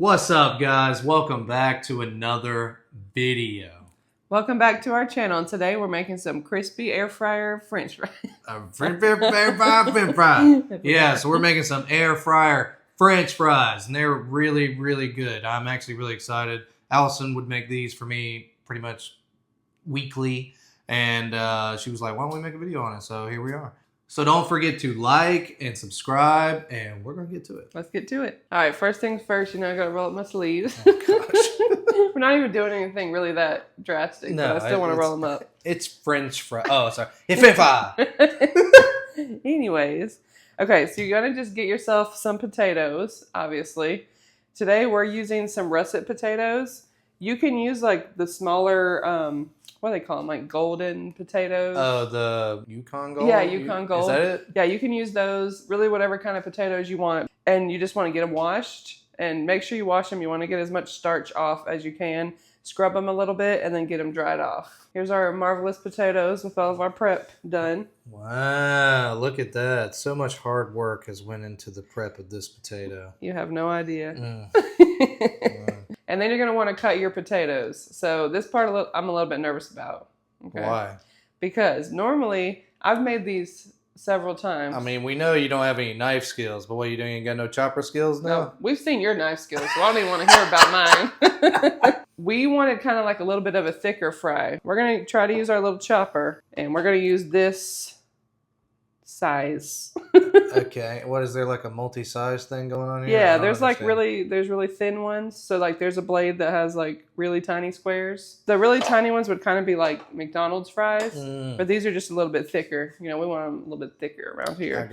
What's up, guys? Welcome back to another video. Welcome back to our channel. Today we're making some crispy air fryer French fries. French Yeah, so we're making some air fryer French fries, and they're really, really good. I'm actually really excited. Allison would make these for me pretty much weekly, and she was like, why don't we make a video on it? So here we are. So don't forget to like and subscribe, and we're going to get to it. Let's get to it. All right, first things first, I got to roll up my sleeves. Oh, gosh. We're not even doing anything really that drastic, No, but I still want to roll them up. It's French fry. Oh, sorry. It's French fry. Anyways, okay, so you're going to just get yourself some potatoes, obviously. Today we're using some russet potatoes. You can use like the smaller, what do they call them? Like golden potatoes. Oh, the Yukon Gold? Yeah, Yukon Gold. Is that it? Yeah, you can use those, really whatever kind of potatoes you want. And you just want to get them washed. And make sure you wash them. You want to get as much starch off as you can. Scrub them a little bit and then get them dried off. Here's our marvelous potatoes with all of our prep done. Wow, look at that. So much hard work has went into the prep of this potato. You have no idea. Wow. And then you're going to want to cut your potatoes. So this part I'm a little bit nervous about. Okay? Why? Because normally I've made these several times. I mean, we know you don't have any knife skills, but what are you doing? You got no chopper skills now? No, we've seen your knife skills, so I don't even want to hear about mine. We wanted kind of like a little bit of a thicker fry. We're going to try to use our little chopper, and we're going to use this size. Okay. What, is there like a multi-size thing going on here? Yeah, there's really thin ones. So like there's a blade that has like really tiny squares. The really tiny ones would kind of be like McDonald's fries, but these are just a little bit thicker. You know, we want them a little bit thicker around here.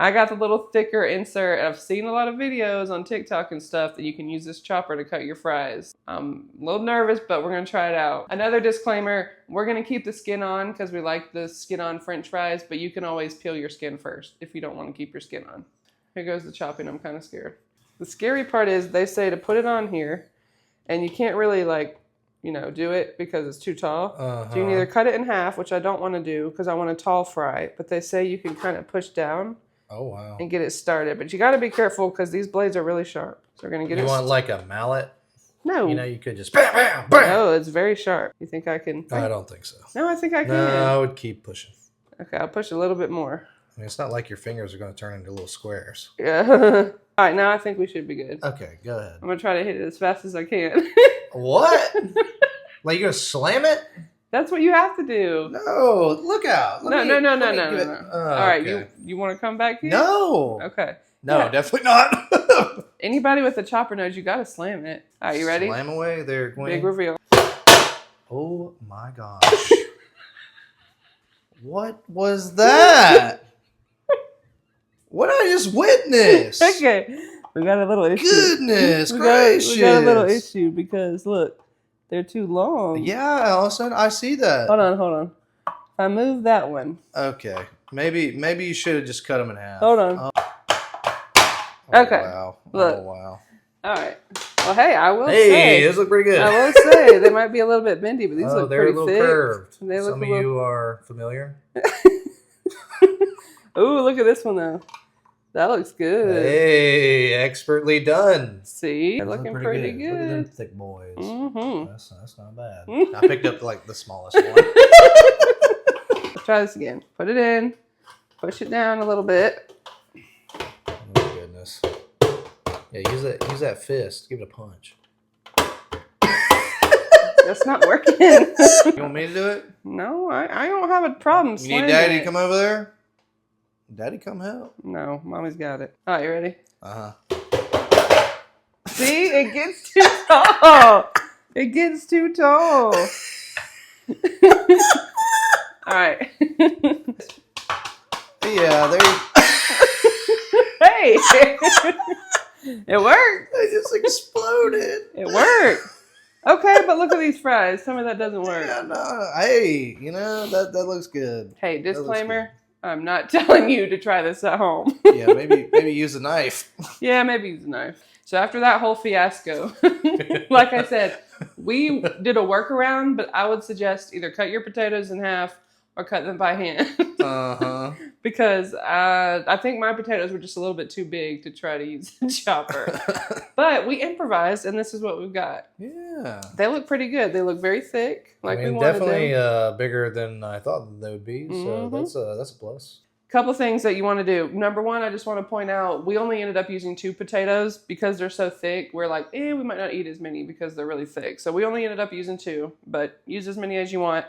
I got the little thicker insert, and I've seen a lot of videos on TikTok and stuff that you can use this chopper to cut your fries. I'm a little nervous, but we're going to try it out. Another disclaimer, we're going to keep the skin on because we like the skin on French fries, but you can always peel your skin first if you don't want to keep your skin on. Here goes the chopping. I'm kind of scared. The scary part is they say to put it on here, and you can't really do it because it's too tall. So you can either cut it in half, which I don't want to do because I want a tall fry, but they say you can kind of push down. Oh, wow. And get it started. But you got to be careful because these blades are really sharp. So we're going to get it. You want like a mallet? No. You know, you could just bam, bam, bam. No, it's very sharp. You think I can? I don't think so. No, I think I can. No, I would keep pushing. Okay, I'll push a little bit more. I mean, it's not like your fingers are going to turn into little squares. Yeah. All right, now I think we should be good. Okay, go ahead. I'm going to try to hit it as fast as I can. What? Like you're going to slam it? That's what you have to do. No, look out. No. Oh, all right, okay. you want to come back here? No. Okay. No, yeah. definitely not. Anybody with a chopper knows you got to slam it. All right, you ready? Slam away there, Gwen. Big reveal. Oh my gosh. What was that? What did I just witness? Okay. We got a little issue. Goodness gracious. We got a little issue because, look. They're too long. Yeah, Allison, I see that. Hold on. If I move that one. Okay. Maybe you should have just cut them in half. Hold on. Oh, okay. Wow. Look. Oh, wow. All right. Well, hey, I will say. Hey, those look pretty good. I will say they might be a little bit bendy, but these look they're pretty a little thick. curved. They look Some of you are familiar. Ooh, look at this one, though. That looks good. Hey, expertly done. See? They're looking pretty good. Look at them thick boys. Mm-hmm. That's not bad. I picked up like the smallest one. Let's try this again. Put it in. Push it down a little bit. Oh my goodness. Yeah, use that fist. Give it a punch. That's not working. You want me to do it? No, I don't have a problem. You need Daddy to come over there? Daddy, come help. No, Mommy's got it. All right, you ready? Uh-huh. See, it gets too tall. It gets too tall. All right. Yeah, there you Hey, it worked. They just exploded. It worked. Okay, but look at these fries. Tell me that doesn't work. Yeah, no. Hey, that looks good. Hey, disclaimer. I'm not telling you to try this at home. Yeah, maybe use a knife. Yeah, maybe use a knife. So after that whole fiasco, like I said, we did a workaround, but I would suggest either cut your potatoes in half or cut them by hand. Uh-huh. Because I think my potatoes were just a little bit too big to try to use a chopper. But we improvised, and this is what we've got. Yeah. They look pretty good. They look very thick, like I mean, we wanted definitely them. bigger than I thought they would be. So Mhm. that's a plus. Couple things that you want to do. Number one, I just want to point out, we only ended up using 2 potatoes because they're so thick. We're like, we might not eat as many because they're really thick. So we only ended up using 2, but use as many as you want.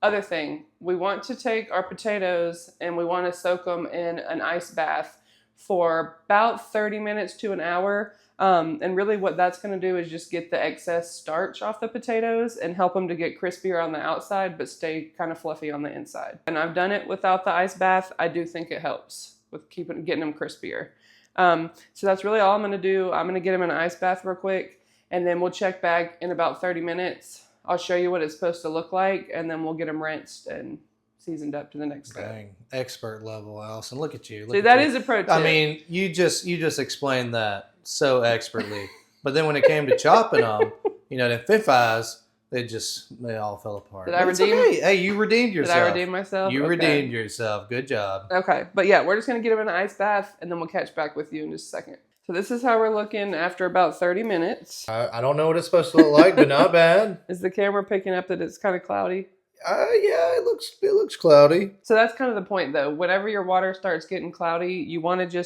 Other thing, we want to take our potatoes and we want to soak them in an ice bath for about 30 minutes to an hour. And really what that's going to do is just get the excess starch off the potatoes and help them to get crispier on the outside, but stay kind of fluffy on the inside. And I've done it without the ice bath. I do think it helps with getting them crispier. So that's really all I'm going to do. I'm going to get them in an ice bath real quick, and then we'll check back in about 30 minutes. I'll show you what it's supposed to look like, and then we'll get them rinsed and seasoned up to the next step. Dang, expert level, Allison. Look at you. See, that is a pro tip. I mean, you just explained that so expertly. But then when it came to chopping them, them French fries, they all fell apart. Did I redeem? Okay. Hey, you redeemed yourself. Did I redeem myself? You Okay. redeemed yourself. Good job. Okay, but yeah, we're just gonna get them in an ice bath, and then we'll catch back with you in just a second. So this is how we're looking after about 30 minutes. I don't know what it's supposed to look like, but not bad. Is the camera picking up that it's kind of cloudy? Yeah, it looks cloudy. So that's kind of the point, though. Whenever your water starts getting cloudy, you want to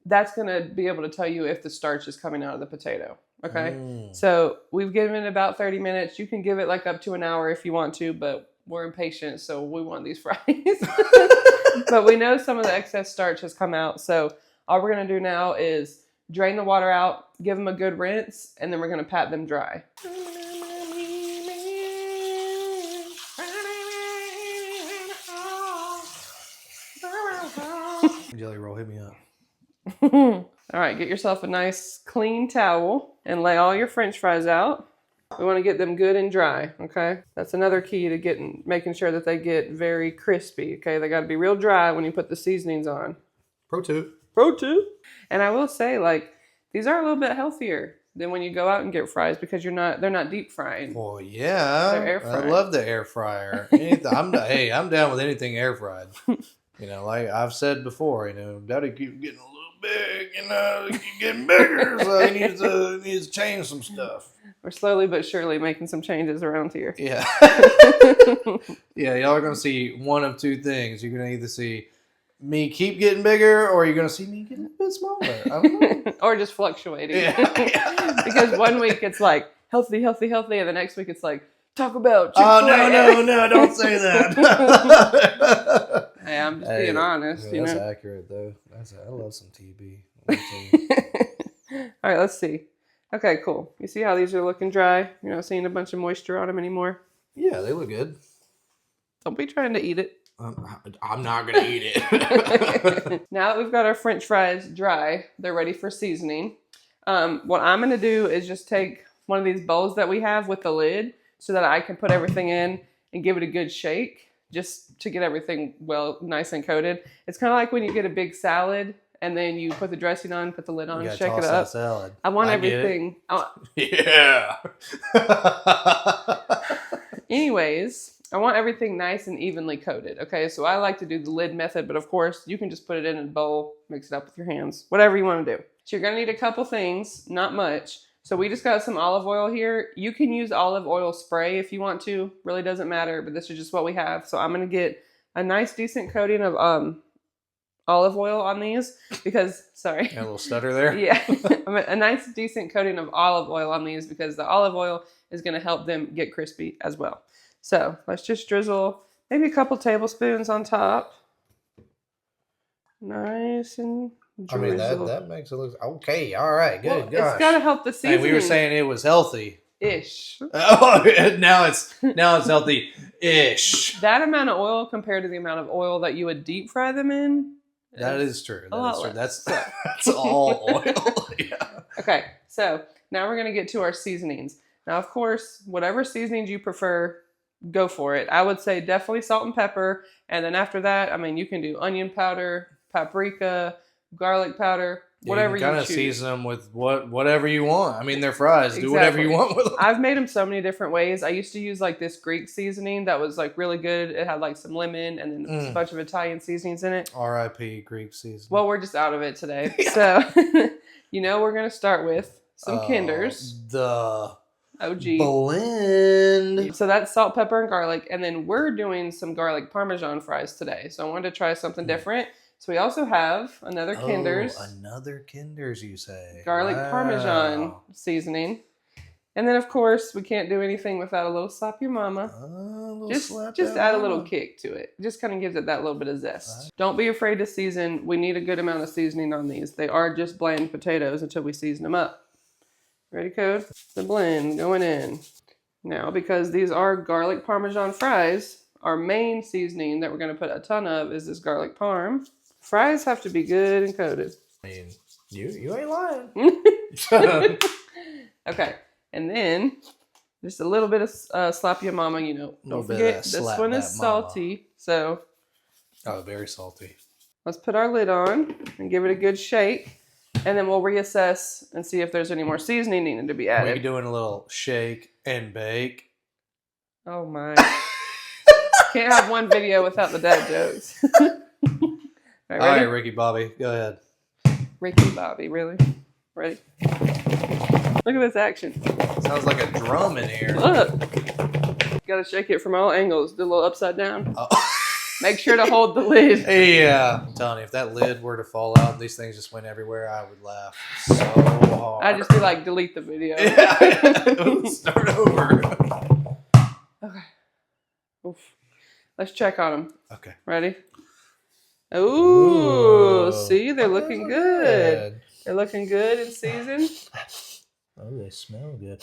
that's going to be able to tell you if the starch is coming out of the potato. Okay? So we've given it about 30 minutes. You can give it like up to an hour if you want to, but we're impatient, so we want these fries. But we know some of the excess starch has come out, so all we're going to do now is drain the water out, give them a good rinse, and then we're going to pat them dry. Jelly roll, hit me up. All right, get yourself a nice clean towel and lay all your French fries out. We want to get them good and dry, okay? That's another key to making sure that they get very crispy, okay? They got to be real dry when you put the seasonings on. Pro tip. And I will say, like, these are a little bit healthier than when you go out and get fries because they're not deep frying. Well, yeah. They're air fried. I love the air fryer. I'm down with anything air fried. Like I've said before, Daddy keeps getting a little big, he keeps getting bigger, so he needs to change some stuff. We're slowly but surely making some changes around here. Yeah. Yeah, y'all are going to see one of two things. You're going to either see me keep getting bigger, or you're going to see me getting a bit smaller. I don't know. Or just fluctuating. Yeah. Because one week it's like healthy, and the next week it's like Taco Bell, Chick-fil-A. Oh, no, don't say that. Hey, I'm just being honest. That's accurate, though. I love some TB. All right, let's see. Okay, cool. You see how these are looking dry? You're not seeing a bunch of moisture on them anymore? Yeah, they look good. Don't be trying to eat it. I'm not going to eat it. Now that we've got our French fries dry, they're ready for seasoning. What I'm going to do is just take one of these bowls that we have with the lid so that I can put everything in and give it a good shake just to get everything nice and coated. It's kind of like when you get a big salad and then you put the dressing on, put the lid on, shake it up. Salad. I want everything. Yeah. Anyways, I want everything nice and evenly coated. Okay, so I like to do the lid method, but of course you can just put it in a bowl, mix it up with your hands, whatever you want to do. So you're going to need a couple things, not much. So we just got some olive oil here. You can use olive oil spray if you want to. Really doesn't matter, but this is just what we have. So I'm going to get a nice decent coating of olive oil on these because, sorry. Got a little stutter there? Yeah. A nice decent coating of olive oil on these because the olive oil is going to help them get crispy as well. So let's just drizzle maybe a couple tablespoons on top. Nice and drizzle. That makes it look okay. All right, good. Well, it's got to help the seasoning. Hey, we were saying it was healthy. Ish. Oh, now it's healthy. Ish. That amount of oil compared to the amount of oil that you would deep fry them in. That is true. That's all oil. Yeah. Okay, so now we're going to get to our seasonings. Now, of course, whatever seasonings you prefer, go for it. I would say definitely salt and pepper. And then after that, you can do onion powder, paprika, garlic powder. whatever you kind of choose. season them with whatever you want. I mean, they're fries. Do whatever you want with them. I've made them so many different ways. I used to use like this Greek seasoning that was like really good. It had like some lemon and then a bunch of Italian seasonings in it. R.I.P. Greek seasoning. Well, we're just out of it today. So, we're going to start with some Kinders. The OG. blend. So that's salt, pepper, and garlic. And then we're doing some garlic Parmesan fries today. So I wanted to try something different. So we also have another Kinders. Another Kinders, you say. Garlic Parmesan seasoning. And then, of course, we can't do anything without a little slap your mama. Just add a little kick to it. Just kind of gives it that little bit of zest. Right. Don't be afraid to season. We need a good amount of seasoning on these. They are just bland potatoes until we season them up. Ready, Code? The blend going in. Now, because these are garlic Parmesan fries, our main seasoning that we're going to put a ton of is this garlic parm. Fries have to be good and coated. I mean, you ain't lying. Okay, and then just a little bit of slap your mama, Don't forget, this one is salty, so. Oh, very salty. Let's put our lid on and give it a good shake, and then we'll reassess and see if there's any more seasoning needed to be added. We're doing a little shake and bake. Oh my. Can't have one video without the dad jokes. All right, Ricky Bobby, go ahead. Ricky Bobby, really? Ready? Look at this action. Sounds like a drum in here. Look. Got to shake it from all angles. Do a little upside down. Oh. Make sure to hold the lid. Yeah. I'm telling you, if that lid were to fall out and these things just went everywhere, I would laugh so hard. I'd just be like, delete the video. Yeah. Start over. Okay. Oof. Let's check on them. Okay. Ready? Ooh, see, they're looking good. They're looking good and seasoned. Oh, they smell good.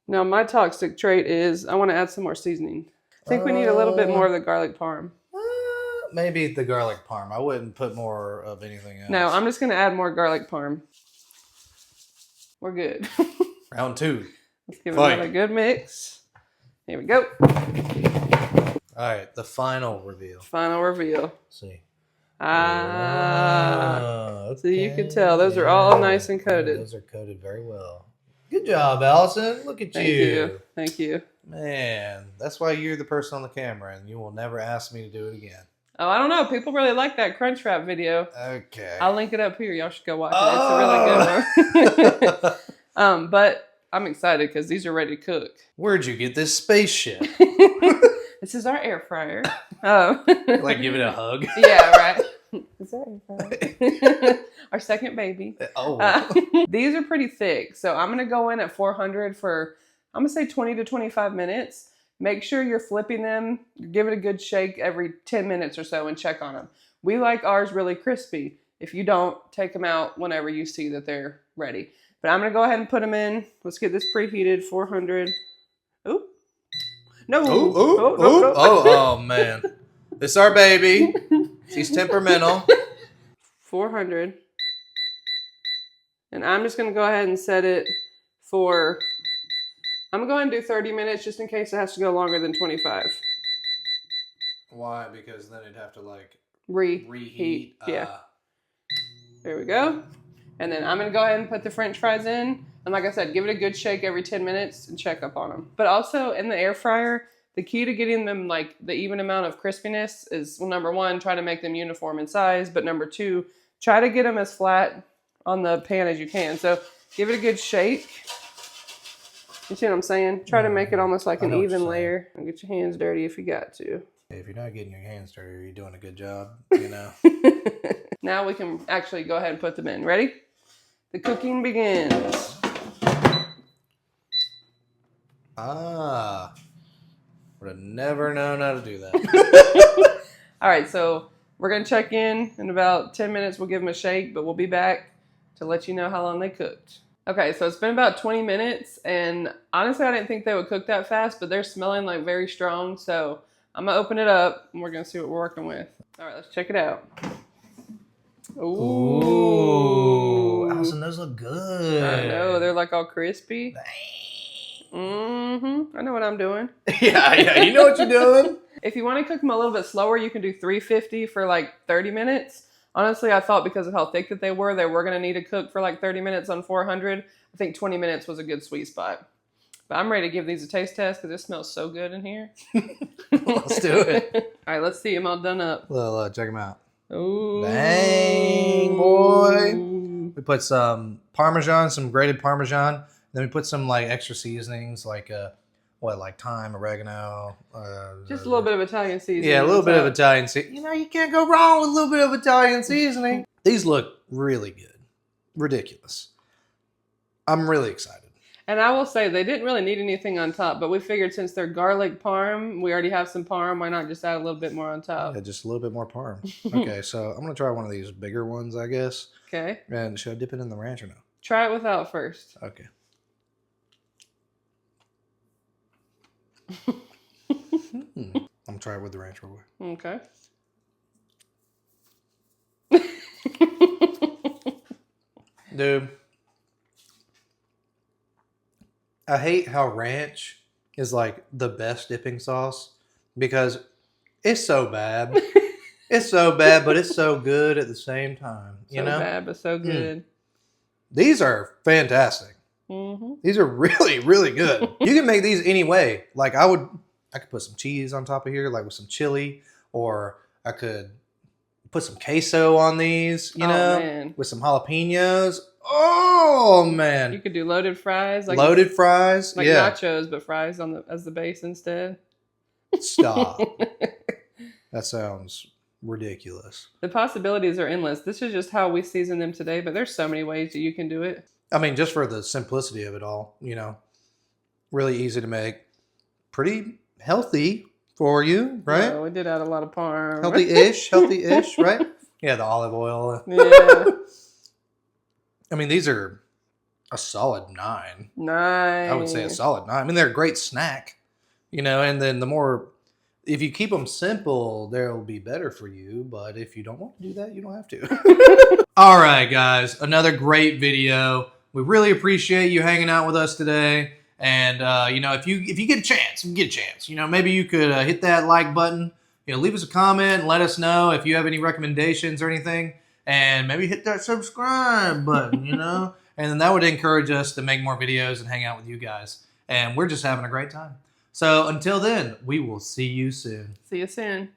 Now, my toxic trait is I want to add some more seasoning. I think we need a little bit more of the garlic parm. Maybe the garlic parm. I wouldn't put more of anything else. No, I'm just going to add more garlic parm. We're good. Round 2. Let's give it another good mix. Here we go. All right, the final reveal. Final reveal. Let's see. Okay. So you can tell those are all nice and coated. Those are coated very well. Good job, Allison. Look at you. Thank you. Man, that's why you're the person on the camera, and you will never ask me to do it again. Oh, I don't know. People really like that Crunch Wrap video. Okay. I'll link it up here. Y'all should go watch it. It's a really good one. But I'm excited because these are ready to cook. Where'd you get this spaceship? This is our air fryer. Oh. Like give it a hug? Yeah, right. Is that air fryer? Our second baby. Oh. These are pretty thick. So I'm going to go in at 400 for, I'm going to say 20 to 25 minutes. Make sure you're flipping them. Give it a good shake every 10 minutes or so and check on them. We like ours really crispy. If you don't, take them out whenever you see that they're ready. But I'm going to go ahead and put them in. Let's get this preheated, 400. Oop. No. Oh, man. This is our baby. She's temperamental. 400. And I'm just going to go ahead and set it for, I'm going to go ahead and do 30 minutes just in case it has to go longer than 25. Why? Because then it'd have to like reheat. Yeah. There we go. And then I'm going to go ahead and put the French fries in. And like I said, give it a good shake every 10 minutes and check up on them. But also in the air fryer, the key to getting them like the even amount of crispiness is, well, number one, try to make them uniform in size. But number two, try to get them as flat on the pan as you can. So give it a good shake. You see what I'm saying? Try to make it almost like an even layer. And get your hands dirty if you got to. If you're not getting your hands dirty, you're doing a good job, Now we can actually go ahead and put them in. Ready? The cooking begins. Would have never known how to do that. All right, so we're going to check in about 10 minutes. We'll give them a shake, but we'll be back to let you know how long they cooked. Okay, so it's been about 20 minutes, and honestly, I didn't think they would cook that fast, but they're smelling like very strong, so I'm going to open it up, and we're going to see what we're working with. All right, let's check it out. Ooh. Allison, those look good. I know, they're like all crispy. I know what I'm doing. Yeah, you know what you're doing. If you want to cook them a little bit slower, you can do 350 for like 30 minutes. Honestly, I thought because of how thick that they were going to need to cook for like 30 minutes on 400. I think 20 minutes was a good sweet spot. But I'm ready to give these a taste test because it smells so good in here. Let's do it. All right, let's see them all done up. Well, check them out. Ooh. Dang, boy. We put some Parmesan, some grated Parmesan. Then we put some like extra seasonings like like thyme, oregano. Just a little bit of Italian seasoning. Yeah, a little bit of Italian seasoning. You know, you can't go wrong with a little bit of Italian seasoning. These look really good. Ridiculous. I'm really excited. And I will say, they didn't really need anything on top, but we figured since they're garlic parm, we already have some parm, why not just add a little bit more on top? Yeah, just a little bit more parm. Okay, so I'm going to try one of these bigger ones, I guess. Okay. And should I dip it in the ranch or no? Try it without first. Okay. I'm going to try it with the ranch real quick. Okay. Dude. I hate how ranch is like the best dipping sauce because it's so bad. It's so bad, but it's so good at the same time. You know? So bad, but so good. These are fantastic. Mm-hmm. These are really, really good. You can make these any way. Like I could put some cheese on top of here, like with some chili, or I could put some queso on these, you know, man. With some jalapenos. Oh man! You could do loaded fries, like nachos, but fries as the base instead. Stop! That sounds ridiculous. The possibilities are endless. This is just how we season them today, but there's so many ways that you can do it. I mean, just for the simplicity of it all, you know, really easy to make, pretty healthy for you, right? Oh, we did add a lot of parm. Healthy-ish, right? Yeah, the olive oil. Yeah. I mean, these are a solid 9. Nice. I would say a solid 9. I mean, they're a great snack, you know, and then if you keep them simple, they'll be better for you. But if you don't want to do that, you don't have to. All right, guys, another great video. We really appreciate you hanging out with us today. And, you know, if you get a chance, you know, maybe you could hit that like button, you know, leave us a comment and let us know if you have any recommendations or anything. And maybe hit that subscribe button, you know? And then that would encourage us to make more videos and hang out with you guys. And we're just having a great time. So until then, we will see you soon. See you soon.